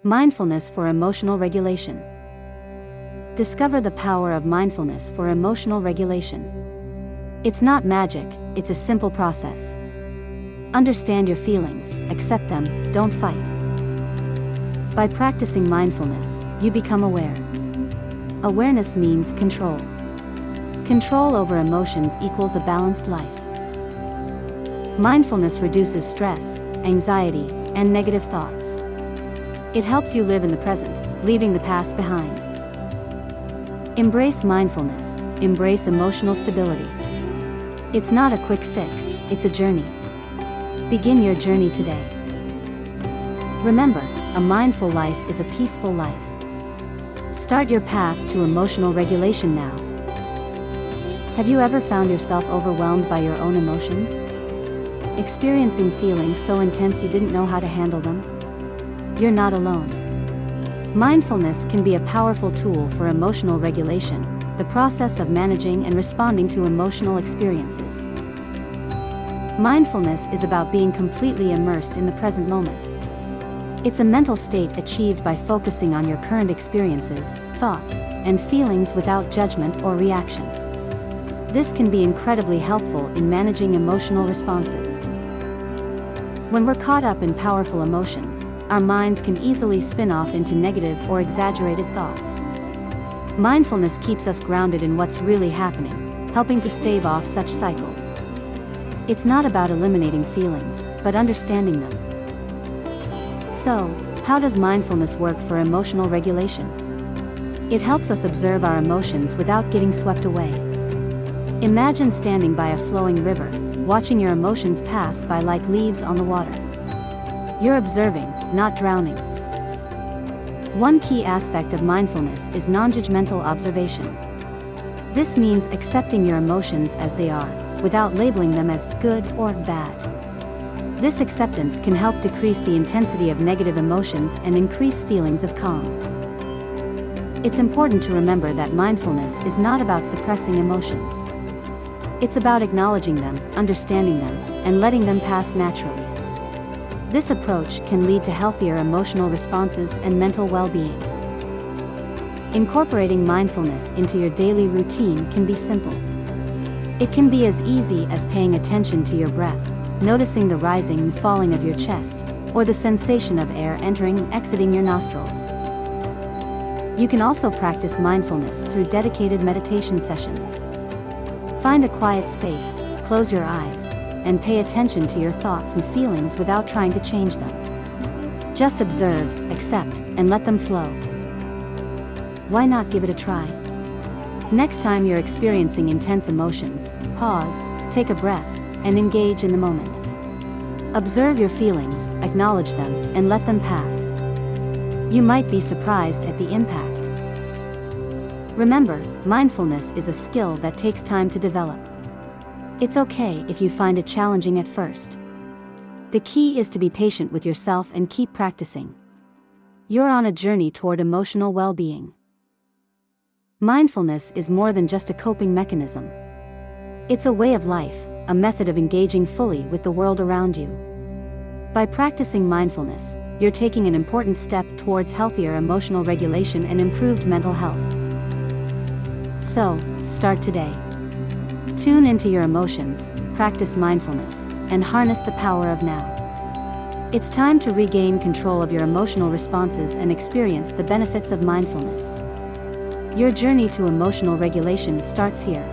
Mindfulness for emotional regulation. Discover the power of mindfulness for emotional regulation. It's not magic, it's a simple process. Understand your feelings, accept them, don't fight. By practicing mindfulness, you become aware. Awareness means control. Control over emotions equals a balanced life. Mindfulness reduces stress, anxiety, and negative thoughts. It helps you live in the present, leaving the past behind. Embrace mindfulness, embrace emotional stability. It's not a quick fix, it's a journey. Begin your journey today. Remember, a mindful life is a peaceful life. Start your path to emotional regulation now. Have you ever found yourself overwhelmed by your own emotions? Experiencing feelings so intense you didn't know how to handle them? You're not alone. Mindfulness can be a powerful tool for emotional regulation, the process of managing and responding to emotional experiences. Mindfulness is about being completely immersed in the present moment. It's a mental state achieved by focusing on your current experiences, thoughts, and feelings without judgment or reaction. This can be incredibly helpful in managing emotional responses. When we're caught up in powerful emotions, our minds can easily spin off into negative or exaggerated thoughts. Mindfulness keeps us grounded in what's really happening, helping to stave off such cycles. It's not about eliminating feelings, but understanding them. So, how does mindfulness work for emotional regulation? It helps us observe our emotions without getting swept away. Imagine standing by a flowing river, watching your emotions pass by like leaves on the water. You're observing, not drowning. One key aspect of mindfulness is non-judgmental observation. This means accepting your emotions as they are, without labeling them as good or bad. This acceptance can help decrease the intensity of negative emotions and increase feelings of calm. It's important to remember that mindfulness is not about suppressing emotions. It's about acknowledging them, understanding them, and letting them pass naturally. This approach can lead to healthier emotional responses and mental well-being. Incorporating mindfulness into your daily routine can be simple. It can be as easy as paying attention to your breath, noticing the rising and falling of your chest, or the sensation of air entering and exiting your nostrils. You can also practice mindfulness through dedicated meditation sessions. Find a quiet space, close your eyes, and pay attention to your thoughts and feelings without trying to change them. Just observe, accept, and let them flow. Why not give it a try? Next time you're experiencing intense emotions, pause, take a breath, and engage in the moment. Observe your feelings, acknowledge them, and let them pass. You might be surprised at the impact. Remember, mindfulness is a skill that takes time to develop. It's okay if you find it challenging at first. The key is to be patient with yourself and keep practicing. You're on a journey toward emotional well-being. Mindfulness is more than just a coping mechanism. It's a way of life, a method of engaging fully with the world around you. By practicing mindfulness, you're taking an important step towards healthier emotional regulation and improved mental health. So, start today. Tune into your emotions, practice mindfulness, and harness the power of now. It's time to regain control of your emotional responses and experience the benefits of mindfulness. Your journey to emotional regulation starts here.